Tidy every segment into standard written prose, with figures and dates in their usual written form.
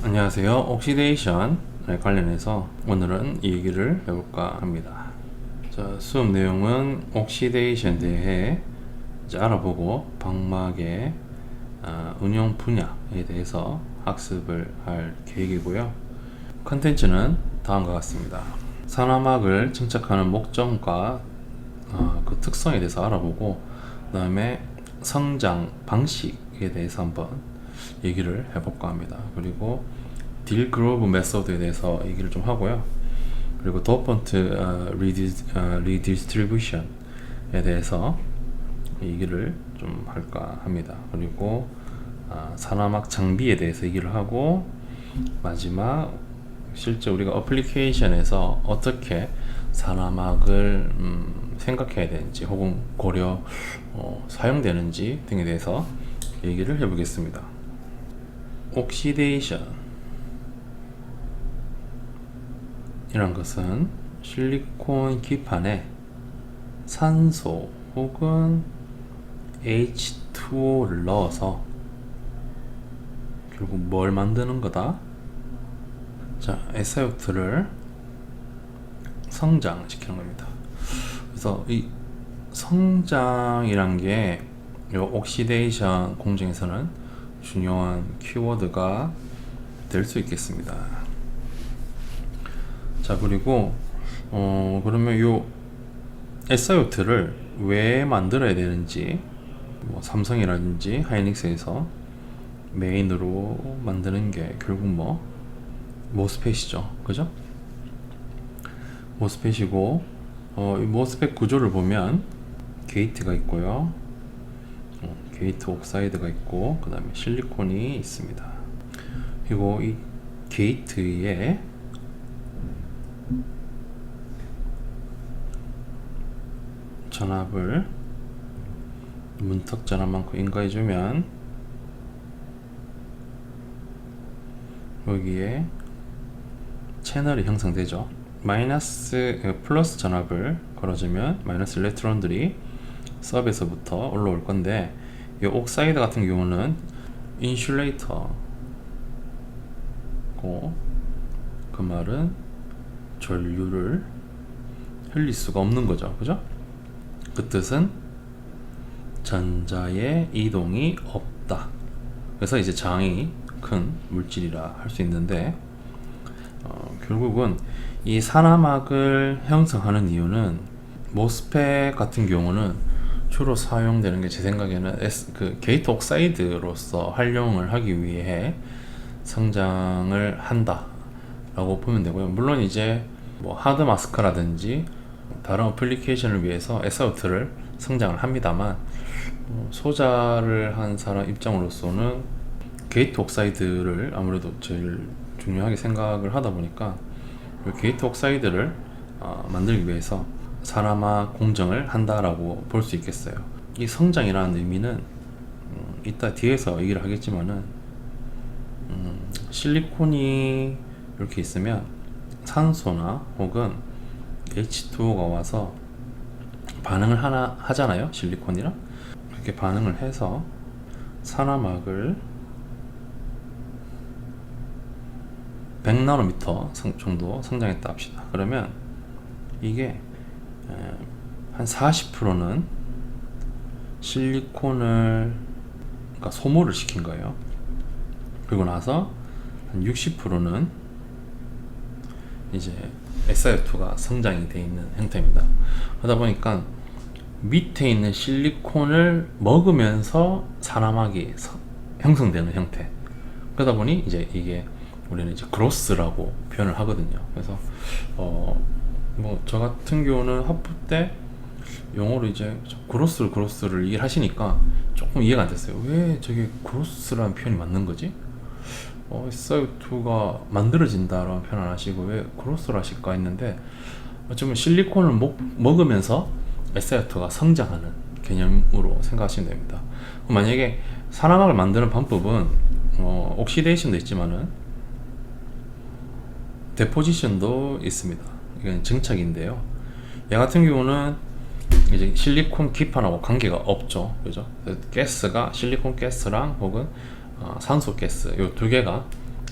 안녕하세요. 옥시데이션 관련해서 오늘은 이 얘기를 해볼까 합니다. 자, 수업 내용은 옥시데이션에 대해 이제 알아보고 방막의 운용 분야에 대해서 학습을 할 계획이고요. 컨텐츠는 다음과 같습니다. 산화막을 증착하는 목적과 그 특성에 대해서 알아보고, 그 다음에 성장 방식에 대해서 한번 얘기를 해볼까 합니다. 그리고 딜 그로브 메소드에 대해서 얘기를 좀 하고요. 그리고 도펀트 리디스트리뷰션에 대해서 얘기를 좀 할까 합니다. 그리고 산화막 장비에 대해서 얘기를 하고, 마지막 실제 우리가 어플리케이션에서 어떻게 산화막을 생각해야 되는지 혹은 고려 사용되는지 등에 대해서 얘기를 해보겠습니다. 옥시데이션 이란 것은 실리콘 기판에 산소 혹은 H2O를 넣어서 결국 뭘 만드는 거다? 자, SiO2를 성장시키는 겁니다. 그래서 이 성장이란 게 이 옥시데이션 공정에서는 중요한 키워드가 될 수 있겠습니다. 자, 그리고 그러면 요 SiO2를 왜 만들어야 되는지, 뭐 삼성이라든지 하이닉스에서 메인으로 만드는 게 결국 모스펫이죠, 그죠? 모스펫이고, 이 모스펫 구조를 보면 게이트가 있고요, 게이트 옥사이드가 있고, 그 다음에 실리콘이 있습니다. 그리고 이 게이트에 전압을 문턱 전압만큼 인가해주면 여기에 채널이 형성되죠. 플러스 전압을 걸어주면 마이너스 일렉트론들이 서브에서부터 올라올 건데, 이 옥사이드 같은 경우는 인슐레이터고, 그 말은 전류를 흘릴 수가 없는 거죠, 그죠? 그 뜻은 전자의 이동이 없다. 그래서 이제 장이 큰 물질이라 할 수 있는데, 결국은 이 산화막을 형성하는 이유는, 모스펫 같은 경우는 주로 사용되는 게 제 생각에는 그 게이트 옥사이드로서 활용을 하기 위해 성장을 한다 라고 보면 되고요. 물론 이제 뭐 하드 마스크라든지 다른 어플리케이션을 위해서 SiO2를 성장을 합니다만, 소자를 한 사람 입장으로서는 게이트 옥사이드를 아무래도 제일 중요하게 생각을 하다 보니까, 게이트 옥사이드를 만들기 위해서 산화막 공정을 한다라고 볼 수 있겠어요. 이 성장이라는 의미는 이따 뒤에서 얘기를 하겠지만은, 실리콘이 이렇게 있으면 산소나 혹은 H2O가 와서 반응을 하잖아요, 실리콘이랑. 그렇게 반응을 해서 산화막을 100나노미터 정도 성장했다 합시다. 그러면 이게 한 40%는 실리콘을, 그러니까 소모를 시킨 거예요. 그리고 나서 한 60%는 이제 SiO2가 성장이 되어 있는 형태입니다. 그러다 보니까 밑에 있는 실리콘을 먹으면서 산화막이 형성되는 형태. 그러다 보니 이제 이게 우리는 이제 그로스라고 표현을 하거든요. 그래서 저 같은 경우는 학부 때 영어로 이제 그로스를 얘기를 하시니까 조금 이해가 안 됐어요. 왜 저게 그로스라는 표현이 맞는 거지? SiO2가 만들어진다라는 표현을 하시고 왜 그로스를 하실까 했는데, 어쩌면 실리콘을 먹으면서 SiO2가 성장하는 개념으로 생각하시면 됩니다. 만약에 산화막을 만드는 방법은 옥시데이션도 있지만은 데포지션도 있습니다. 이건 증착인데요. 얘 같은 경우는 이제 실리콘 기판하고 관계가 없죠, 그죠? 가스가 실리콘 가스랑 혹은 산소 가스, 요 두 개가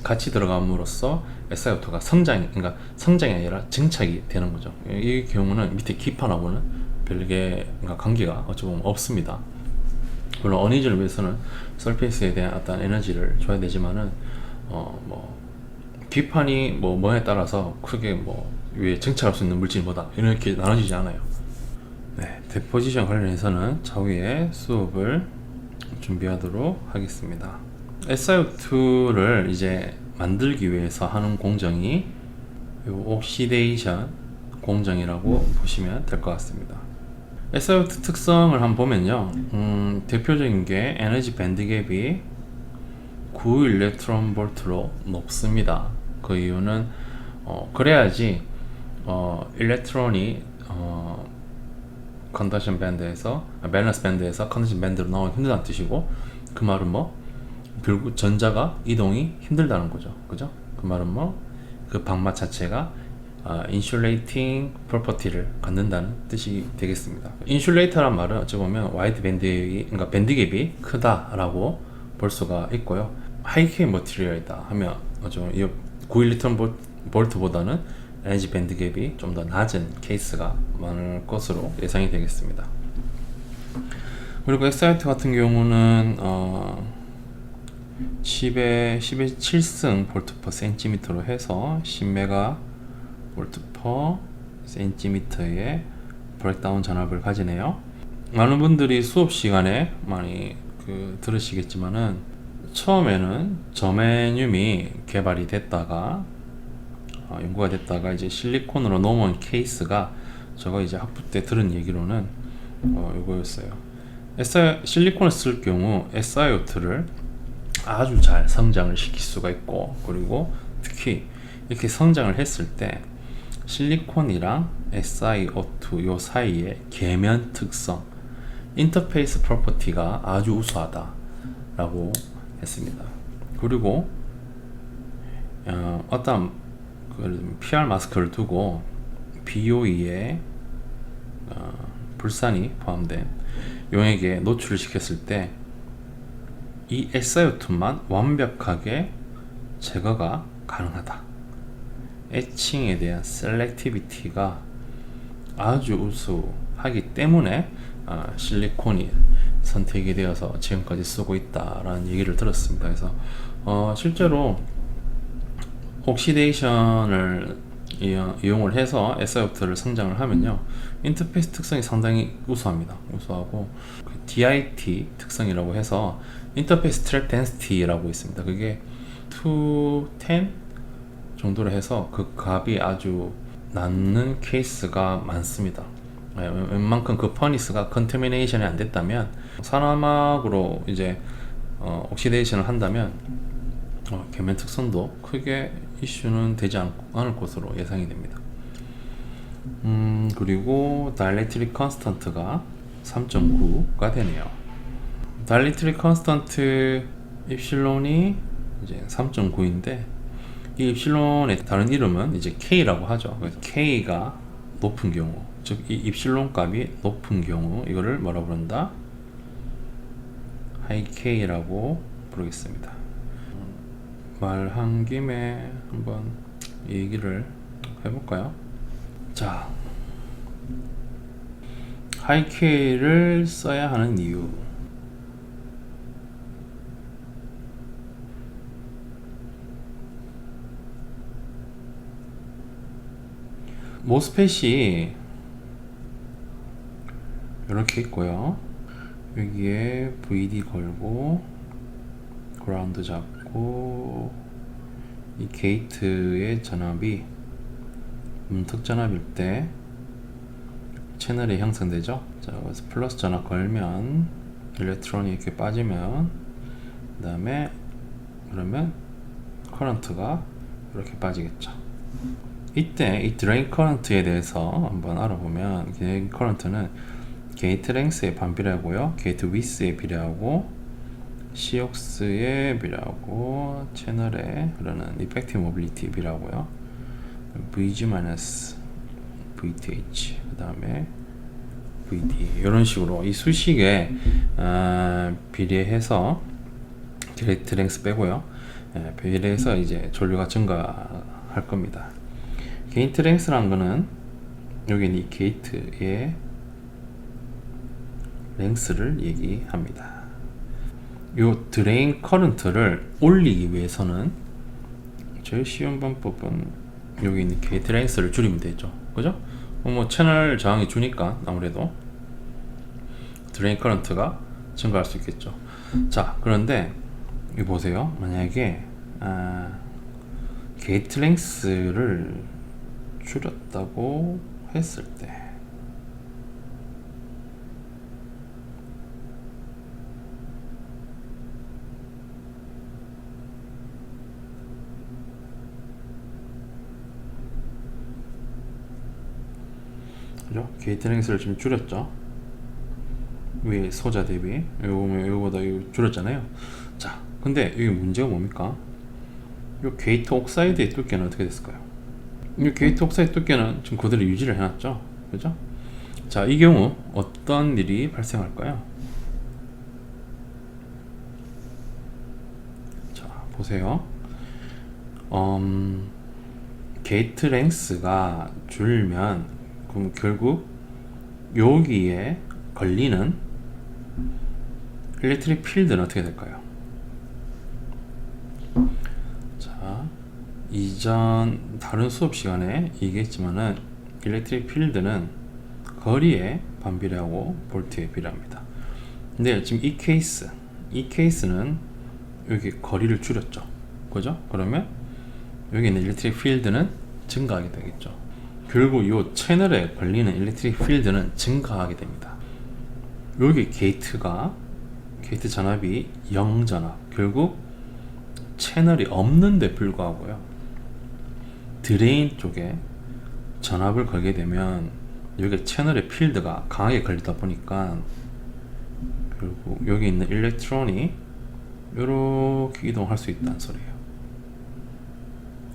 같이 들어감으로써 SiO2가 그러니까 성장이 아니라 증착이 되는 거죠. 이 경우는 밑에 기판하고는 별개 그러니까 관계가 어찌 보면 없습니다. 물론 어니즈를 위해서는 서페이스에 대한 어떤 에너지를 줘야 되지만은 뭐 기판이 뭐에 따라서 크게 위에 증착할 수 있는 물질이 뭐다 이렇게 나눠지지 않아요. 네, 데포지션 관련해서는 차후에 수업을 준비하도록 하겠습니다. SiO2를 이제 만들기 위해서 하는 공정이 요 옥시데이션 공정이라고 보시면 될 것 같습니다. SiO2 특성을 한번 보면요, 대표적인 게 에너지 밴드갭이 9 일렉트론 볼트로 높습니다. 그 이유는 그래야지 일렉트론이 컨덕션 밴드에서 밸런스 밴드에서 컨덕션 밴드로 나오기 힘들다는 뜻이고, 그 말은 결국 전자가 이동이 힘들다는 거죠. 그죠? 그 말은 그 방막 자체가 인슐레이팅 프로퍼티를 갖는다는 뜻이 되겠습니다. 인슐레이터란 말은 어찌 보면 와이드 밴드갭이, 그러니까 밴드갭이 크다라고 볼 수가 있고요. 하이케이 머티리얼이다 하면 9일리턴 볼트보다는 에너지 밴드갭이 좀 더 낮은 케이스가 많을 것으로 예상이 되겠습니다. 그리고 SiO2 같은 경우는 10의 7승 볼트 퍼 센티미터로 해서 10메가 볼트 퍼 센티미터의 브레이크다운 전압을 가지네요. 많은 분들이 수업 시간에 많이 들으시겠지만은, 처음에는 저메늄이 개발이 됐다가 연구가 됐다가 이제 실리콘으로 넘어온 케이스가, 제가 이제 학부 때 들은 얘기로는 이거였어요. 실리콘을 쓸 경우 SiO2를 아주 잘 성장을 시킬 수가 있고, 그리고 특히 이렇게 성장을 했을 때 실리콘이랑 SiO2 요 사이의 계면 특성, 인터페이스 프로퍼티가 아주 우수하다 라고 했습니다. 그리고 어떤 PR 마스크를 두고 BOE에 불산이 포함된 용액에 노출을 시켰을 때 이 SiO2만 완벽하게 제거가 가능하다. 에칭에 대한 셀렉티비티가 아주 우수하기 때문에 실리콘이 선택이 되어서 지금까지 쓰고 있다라는 얘기를 들었습니다. 그래서 실제로 옥시데이션을 이용을 해서 SiO2를 성장을 하면요, 인터페이스 특성이 상당히 우수합니다. 우수하고 DIT 특성이라고 해서 인터페이스 트랩 덴시티라고 있습니다. 그게 210 정도로 해서 그 값이 아주 낮는 케이스가 많습니다. 웬만큼 그 퍼니스가 컨테미네이션이 안 됐다면, 산화막으로 이제 옥시데이션을 한다면 계면 특성도 크게 이슈는 되지 않을 것으로 예상이 됩니다. 그리고 다이렉트릭 컨스턴트가 3.9가 되네요. 다이렉트릭 컨스턴트 입실론이 이제 3.9인데, 이 입실론의 다른 이름은 이제 K라고 하죠. 그래서 K가 높은 경우, 즉 이 입실론 값이 높은 경우, 이거를 뭐라 부른다? 하이 K라고 부르겠습니다. 말한 김에 한번 얘기를 해볼까요? 자, 하이 K를 써야 하는 이유. 모스펫이 이렇게 있고요. 여기에 VD 걸고 그라운드 잡고, 이 게이트의 전압이 음특전압일 때 채널이 형성되죠. 자, 그래서 플러스 전압 걸면 일렉트론이 이렇게 빠지면, 그 다음에 그러면 커런트가 이렇게 빠지겠죠. 이때 이 드레인 커런트에 대해서 한번 알아보면, 드레인 커런트는 게이트 랭스에 반비례하고요, 게이트 위스에 비례하고, COX에 비례하고, 채널에 흐르는 이펙티브 모빌리티에 비례하고요, VG-VTH, 그 다음에 VD, 이런 식으로 이 수식에 비례해서 게이트 랭스 빼고요, 비례해서 이제 전류가 증가할 겁니다. 게이트 랭스라는 거는 여기 이 게이트의 랭스를 얘기합니다. 이 드레인 커런트를 올리기 위해서는 제일 쉬운 방법은 여기 있는 게이트 랭스를 줄이면 되죠. 그죠? 뭐 채널 저항이 주니까 아무래도 드레인 커런트가 증가할 수 있겠죠. 자, 그런데 이 보세요. 만약에 게이트 랭스를 줄였다고 했을 때 그죠? 게이트 랭스를 지금 줄였죠. 위에 소자 대비 요거보다 줄였잖아요. 자, 근데 여기 문제가 뭡니까? 요 게이트 옥사이드의 두께는 어떻게 됐을까요? 이 게이트 옥사이드 두께는 지금 그대로 유지를 해놨죠. 그죠? 자, 이 경우 어떤 일이 발생할까요? 자, 보세요. 게이트 랭스가 줄면 그럼 결국 여기에 걸리는 일렉트릭 필드는 어떻게 될까요? 자, 이전 다른 수업 시간에 얘기했지만은 일렉트릭 필드는 거리에 반비례하고 볼트에 비례합니다. 근데 지금 이 케이스는 여기 거리를 줄였죠. 그죠? 그러면 여기 있는 일렉트릭 필드는 증가하게 되겠죠. 결국 이 채널에 걸리는 일렉트릭 필드는 증가하게 됩니다. 여기 게이트 전압이 0전압, 결국 채널이 없는데 불구하고요, 드레인 쪽에 전압을 걸게 되면 여기 채널의 필드가 강하게 걸리다 보니까 결국 여기 있는 일렉트론이 이렇게 이동할 수 있다는 소리예요.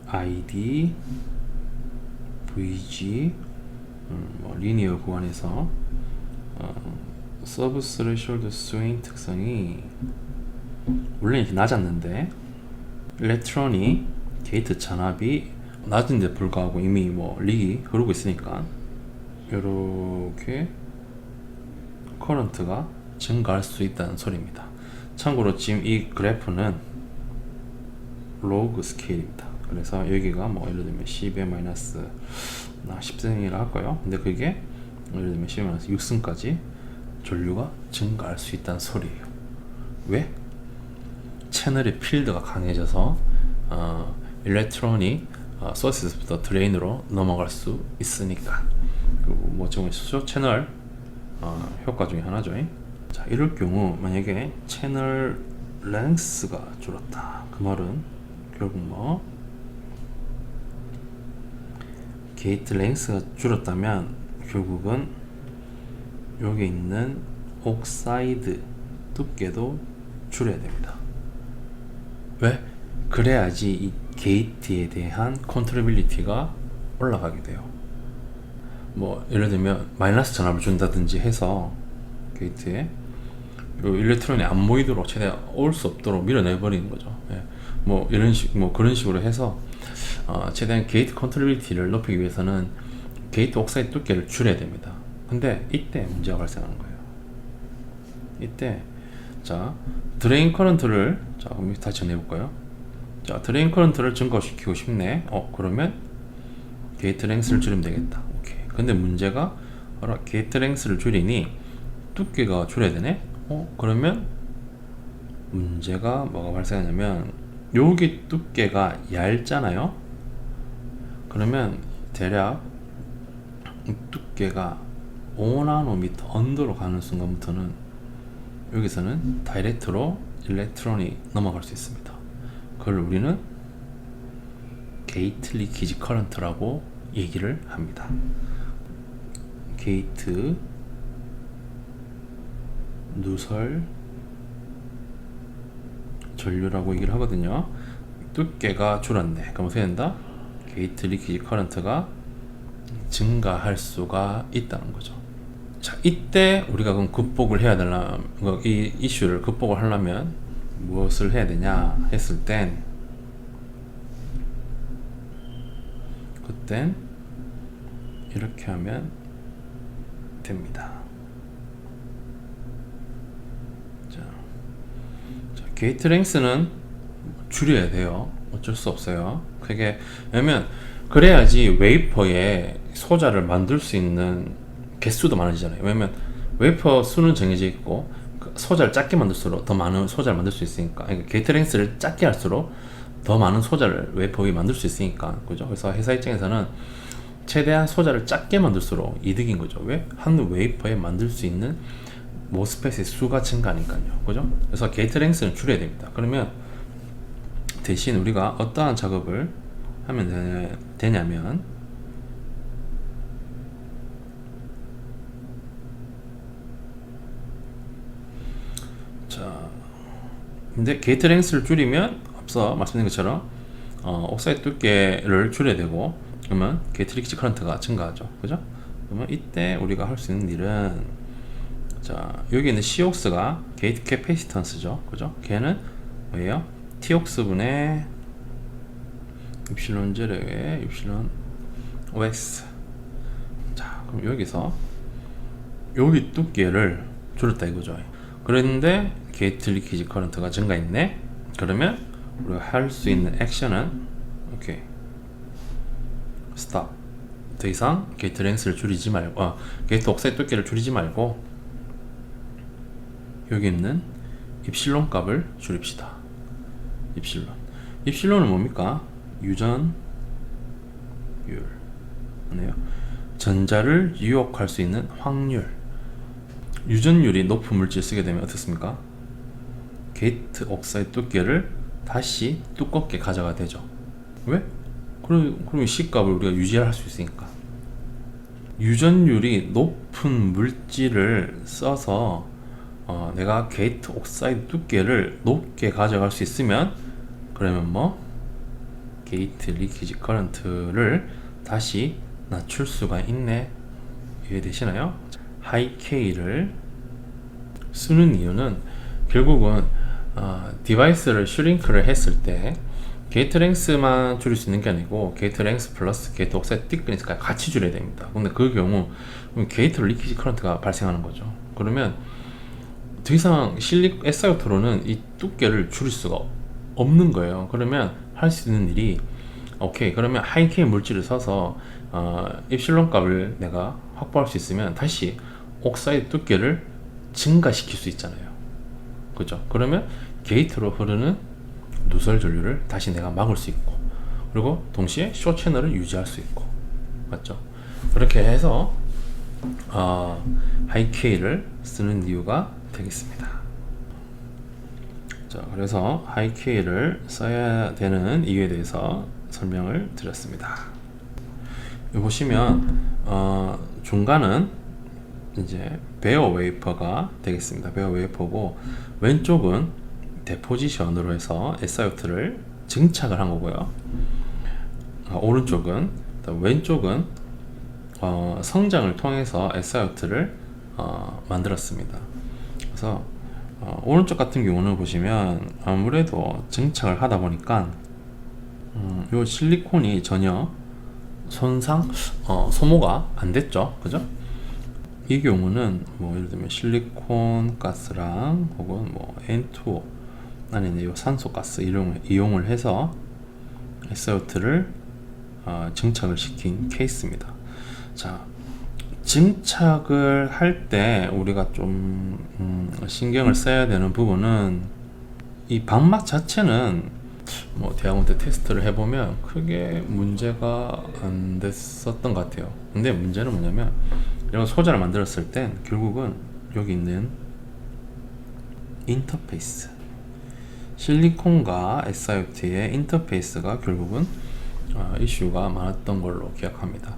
ID, VG, 리니어 구간에서 서브 스레셜드 스윙 특성이 원래 이렇게 낮았는데 일렉트론이 게이트 전압이 낮은데 불구하고 이미 릭이 흐르고 있으니까 이렇게 커런트가 증가할 수 있다는 소리입니다. 참고로 지금 이 그래프는 로그 스케일입니다. 그래서 여기가 예를 들면 10의 마이너스 10승이라 할까요? 근데 그게 예를 들면 10의 마이너스 6승까지 전류가 증가할 수 있다는 소리예요. 왜? 채널의 필드가 강해져서 일렉트론이 소스부터 드레인으로 넘어갈 수 있으니까. 그리고 지금 수소 채널 효과 중에 하나죠. 자, 이럴 경우 만약에 채널 랭스가 줄었다. 그 말은 결국 게이트 랭스가 줄었다면 결국은 여기 있는 옥사이드 두께도 줄여야 됩니다. 왜? 그래야지 이 게이트에 대한 컨트롤빌리티가 올라가게 돼요. 예를 들면 마이너스 전압을 준다든지 해서 게이트에 일렉트론이 안 보이도록 최대한 올 수 없도록 밀어내 버리는 거죠. 그런 식으로 해서 최대한 게이트 컨트롤빌리티를 높이기 위해서는 게이트 옥사이드 두께를 줄여야 됩니다. 근데 이때 문제가 발생하는 거예요. 이때 자, 드레인 커런트를 그럼 다시 정리해볼까요? 자, 드레인 커런트를 증가시키고 싶네. 그러면 게이트 랭스를 줄이면 되겠다. 오케이. 근데 문제가 게이트 랭스를 줄이니 두께가 줄여야 되네. 그러면 문제가 뭐가 발생하냐면 여기 두께가 얇잖아요. 그러면 대략 두께가 5나노미터 언더로 가는 순간부터는 여기서는 다이렉트로 일렉트론이 넘어갈 수 있습니다. 그걸 우리는 게이트 리키지 커런트라고 얘기를 합니다. 게이트 누설 전류라고 얘기를 하거든요. 두께가 줄었네. 그럼 어떻게 된다? 게이트 리키지 커런트가 증가할 수가 있다는 거죠. 자, 이때 우리가 그럼 극복을 해야 되려면, 이 이슈를 극복을 하려면 무엇을 해야 되냐 했을 땐 땐 이렇게 하면 됩니다. 자, 게이트 랭스는 줄여야 돼요. 어쩔 수 없어요. 그게 왜냐면 그래야지 웨이퍼에 소자를 만들 수 있는 개수도 많아지잖아요. 왜냐면 웨이퍼 수는 정해져 있고 소자를 작게 만들수록 더 많은 소자를 만들 수 있으니까. 그러니까 게이트 랭스를 작게 할수록 더 많은 소자를 웨이퍼 위에 만들 수 있으니까. 그죠? 그래서 회사 입장에서는 최대한 소자를 작게 만들수록 이득인 거죠. 왜? 한 웨이퍼에 만들 수 있는 모스펫의 수가 증가하니까요. 그죠? 그래서 게이트 랭스는 줄여야 됩니다. 그러면 대신 우리가 어떠한 작업을 하면 되냐면, 자, 근데 게이트 랭스를 줄이면 앞서 말씀드린 것처럼 옥사이드 두께를 줄여야 되고, 그러면 게이트 리키지 커런트가 증가하죠. 그죠? 그러면 이때 우리가 할 수 있는 일은, 자, 여기 있는 C옥스가 게이트 캐패시턴스죠. 그죠? 걔는 뭐예요? T옥스 분의 입실론 제로의 입실론 OX. 자, 그럼 여기서 여기 두께를 줄였다 이거죠. 그런데 게이트 리키지 커런트가 증가했네. 그러면 우리가 할 수 있는 액션은 오케이, 스탑. 더 이상 게이트 랭스를 줄이지 말고 게이트 옥사이드 두께를 줄이지 말고 여기 있는 입실론 값을 줄입시다. 입실론은 뭡니까? 유전율. 네요. 전자를 유혹할 수 있는 확률. 유전율이 높은 물질 쓰게 되면 어떻습니까? 게이트 옥사이드 두께를 다시 두껍게 가져가 되죠. 왜? 그럼 C 값을 우리가 유지할 수 있으니까. 유전율이 높은 물질을 써서 내가 게이트 옥사이드 두께를 높게 가져갈 수 있으면, 그러면 뭐 게이트 리키지 커런트를 다시 낮출 수가 있네. 이해되시나요? 하이 K를 쓰는 이유는 결국은 디바이스를 슈링크를 했을 때 게이트 랭스만 줄일 수 있는 게 아니고 게이트 랭스 플러스 게이트 옥사이드 틱크니스까지 같이 줄여야 됩니다. 근데 그 경우 게이트 리키지 커런트가 발생하는 거죠. 그러면 더 이상 SiO2로는 이 두께를 줄일 수가 없는 거예요. 그러면 할 수 있는 일이, 오케이, 그러면 하이 K 물질을 써서 입실론 값을 내가 확보할 수 있으면 다시 옥사이드 두께를 증가시킬 수 있잖아요. 그죠? 그러면 게이트로 흐르는 누설 전류를 다시 내가 막을 수 있고, 그리고 동시에 쇼 채널을 유지할 수 있고, 맞죠? 그렇게 해서 하이 K를 쓰는 이유가 되겠습니다. 자, 그래서 하이 K를 써야 되는 이유에 대해서 설명을 드렸습니다. 여기 보시면 중간은 이제 베어 웨이퍼가 되겠습니다. 베어 웨이퍼고, 왼쪽은 데포지션으로 해서 SiO2를 증착을 한 거고요. 오른쪽은, 왼쪽은 성장을 통해서 SiO2를 만들었습니다. 그래서 오른쪽 같은 경우는 보시면 아무래도 증착을 하다 보니까 요 실리콘이 전혀 손상, 소모가 안 됐죠. 그죠? 이 경우는 뭐 예를 들면 실리콘 가스랑 혹은 뭐 N2O 아니면 요 산소 가스 이용을 해서 SiO2를 증착을 시킨 케이스입니다. 자, 증착을 할 때 우리가 좀 신경을 써야 되는 부분은, 이 방막 자체는 뭐 대학원 때 테스트를 해보면 크게 문제가 안 됐었던 것 같아요. 근데 문제는 뭐냐면, 이런 소자를 만들었을 땐 결국은 여기 있는 인터페이스, 실리콘과 SiO2의 인터페이스가 결국은 이슈가 많았던 걸로 기억합니다.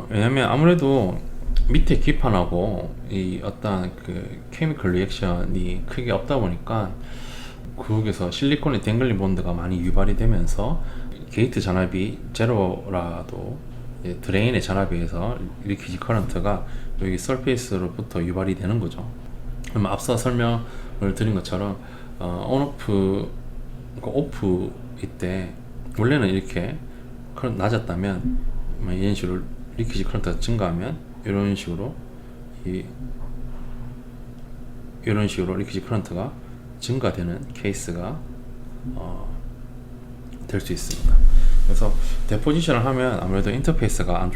왜냐면 아무래도 밑에 기판하고 이 어떤 그 케미컬 리액션이 크게 없다 보니까 그쪽에서 실리콘의 댕글링 본드가 많이 유발이 되면서 게이트 전압이 제로라도 드레인의 전압에 의해서 리키지 커런트가 여기 서페이스로부터 유발이 되는 거죠. 그럼 앞서 설명을 드린 것처럼 온오프, 오프 이때 원래는 이렇게 낮았다면 이런 식으로 리키지 커런트가 증가하면 이런 식으로 리키지 커런트가 증가되는 케이스가 될 수 있습니다. 그래서 데포지션을 하면 아무래도 인터페이스가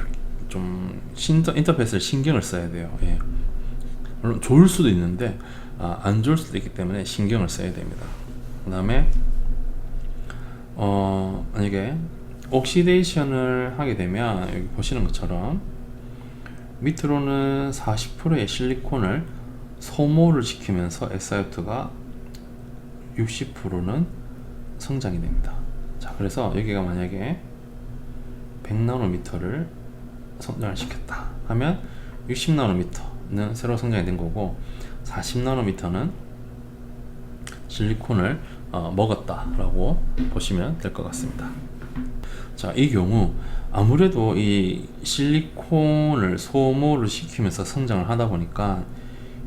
인터페이스를 신경을 써야 돼요. 예. 물론 좋을 수도 있는데 안 좋을 수도 있기 때문에 신경을 써야 됩니다. 그 다음에 만약에 옥시데이션을 하게 되면 여기 보시는 것처럼 밑으로는 40%의 실리콘을 소모를 시키면서 SiO2가 60%는 성장이 됩니다. 자, 그래서 여기가 만약에 100나노미터를 성장을 시켰다 하면 60나노미터는 새로 성장이 된 거고 40나노미터는 실리콘을 먹었다라고 보시면 될 것 같습니다. 자, 이 경우 아무래도 이 실리콘을 소모를 시키면서 성장을 하다 보니까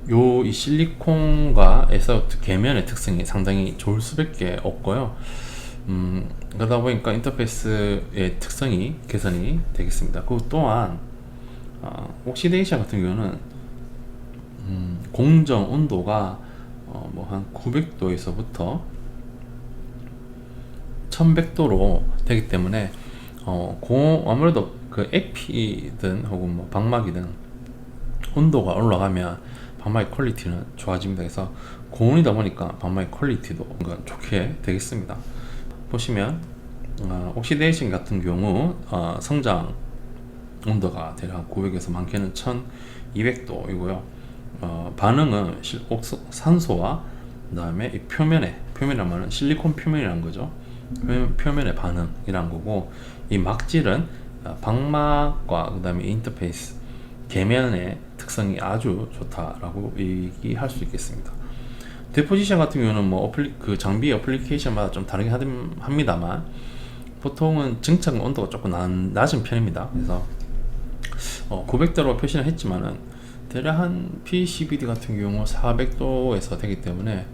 이 실리콘과 SiO2 계면의 특성이 상당히 좋을 수밖에 없고요. 그러다 보니까 인터페이스의 특성이 개선이 되겠습니다. 그 또한 옥시데이션 같은 경우는 공정 온도가 뭐 한 900도에서부터 1100도로 되기 때문에 아무래도 그 에피든 혹은 뭐 방막이든 온도가 올라가면 방막의 퀄리티는 좋아집니다. 그래서 고온이다 보니까 방막의 퀄리티도 좋게 되겠습니다. 보시면 옥시데이션 같은 경우 성장 온도가 대략 900에서 많게는 1200도이고요. 반응은 산소와 그 다음에 이 표면이란 말은 실리콘 표면이란 거죠. 표면의 반응이란 거고, 이 막질은 방막과 그 다음에 인터페이스 계면의 특성이 아주 좋다라고 얘기할 수 있겠습니다. 데포지션 같은 경우는 뭐 그 장비 어플리케이션마다 좀 다르긴 합니다만 보통은 증착 온도가 조금 낮은 편입니다. 그래서 900도로 표시는 했지만은 대략 한 PCBD 같은 경우 400도에서 되기 때문에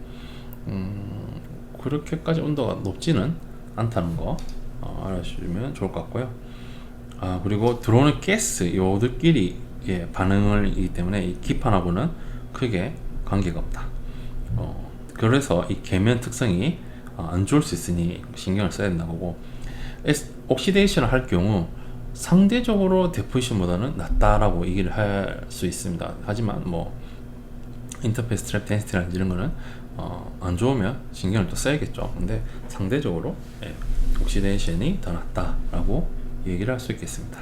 그렇게까지 온도가 높지는 않다는 거 알아주시면 좋을 것 같고요. 그리고 들어오는 가스 요들끼리 반응이기 때문에 이 기판하고는 크게 관계가 없다. 그래서 이 계면 특성이 안 좋을 수 있으니 신경을 써야 된다는 거고, 옥시데이션을 할 경우 상대적으로 데포지션보다는 낫다라고 얘기를 할 수 있습니다. 하지만 뭐 인터페이스 트랩 덴시티라든지 이런 거는 안 좋으면 신경을 또 써야겠죠. 근데 상대적으로 옥시데이션이 더 낫다라고 얘기를 할 수 있겠습니다.